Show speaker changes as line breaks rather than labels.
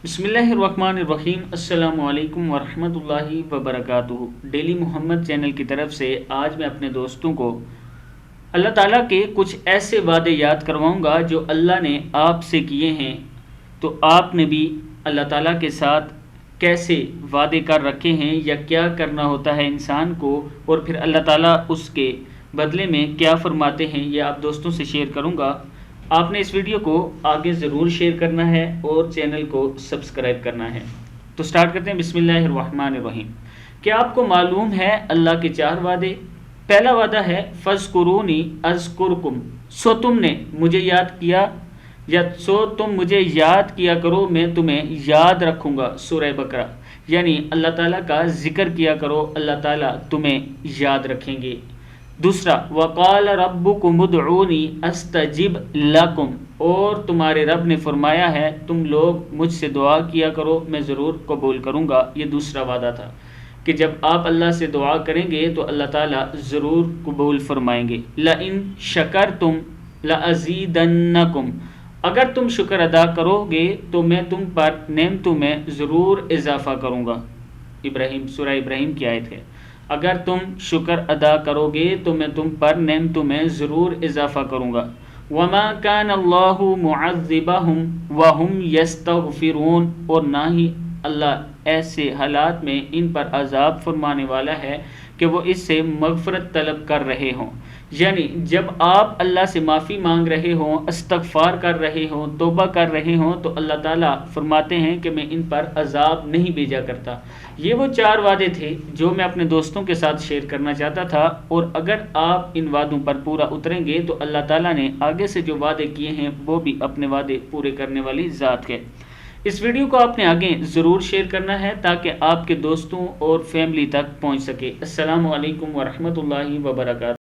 بسم اللہ الرحمن الرحیم۔ السلام علیکم ورحمۃ اللہ وبرکاتہ۔ ڈیلی محمد چینل کی طرف سے آج میں اپنے دوستوں کو اللہ تعالیٰ کے کچھ ایسے وعدے یاد کرواؤں گا جو اللہ نے آپ سے کیے ہیں، تو آپ نے بھی اللہ تعالیٰ کے ساتھ کیسے وعدے کر رکھے ہیں یا کیا کرنا ہوتا ہے انسان کو، اور پھر اللہ تعالیٰ اس کے بدلے میں کیا فرماتے ہیں، یہ آپ دوستوں سے شیئر کروں گا۔ آپ نے اس ویڈیو کو آگے ضرور شیئر کرنا ہے اور چینل کو سبسکرائب کرنا ہے۔ تو سٹارٹ کرتے ہیں۔ بسم اللہ الرحمن الرحیم۔ کیا آپ کو معلوم ہے اللہ کے 4 وعدے؟ پہلا وعدہ ہے فَاذْكُرُونِي أَذْكُرْكُمْ، سو تم نے مجھے یاد کیا یا سو تم مجھے یاد کیا کرو، میں تمہیں یاد رکھوں گا۔ سورہ بقرہ، یعنی اللہ تعالیٰ کا ذکر کیا کرو، اللہ تعالیٰ تمہیں یاد رکھیں گے۔ دوسرا وَقَالَ رَبُّكُمُ ادْعُونِي أَسْتَجِبْ لَكُمْ، اور تمہارے رب نے فرمایا ہے تم لوگ مجھ سے دعا کیا کرو، میں ضرور قبول کروں گا۔ یہ دوسرا وعدہ تھا کہ جب آپ اللہ سے دعا کریں گے تو اللہ تعالیٰ ضرور قبول فرمائیں گے۔ لَإِن شَكَرْتُمْ لَأَزِيدَنَّكُمْ، اگر تم شکر ادا کرو گے تو میں تم پر نعمتوں میں ضرور اضافہ کروں گا۔ سورہ ابراہیم کی آیت ہے۔ اگر تم شکر ادا کرو گے تو میں تم پر نعمتوں میں ضرور اضافہ کروں گا۔ وَمَا كَانَ اللَّهُ مُعَذِّبَهُمْ وَهُمْ يَسْتَغْفِرُونَ، اور نہ ہی اللہ ایسے حالات میں ان پر عذاب فرمانے والا ہے کہ وہ اس سے مغفرت طلب کر رہے ہوں۔ یعنی جب آپ اللہ سے معافی مانگ رہے ہوں، استغفار کر رہے ہوں، توبہ کر رہے ہوں، تو اللہ تعالیٰ فرماتے ہیں کہ میں ان پر عذاب نہیں بھیجا کرتا۔ یہ وہ 4 وعدے تھے جو میں اپنے دوستوں کے ساتھ شیئر کرنا چاہتا تھا، اور اگر آپ ان وعدوں پر پورا اتریں گے تو اللہ تعالیٰ نے آگے سے جو وعدے کیے ہیں وہ بھی اپنے وعدے پورے کرنے والی ذات ہے۔ اس ویڈیو کو آپ نے آگے ضرور شیئر کرنا ہے تاکہ آپ کے دوستوں اور فیملی تک پہنچ سکے۔ السلام علیکم ورحمۃ اللہ وبرکاتہ۔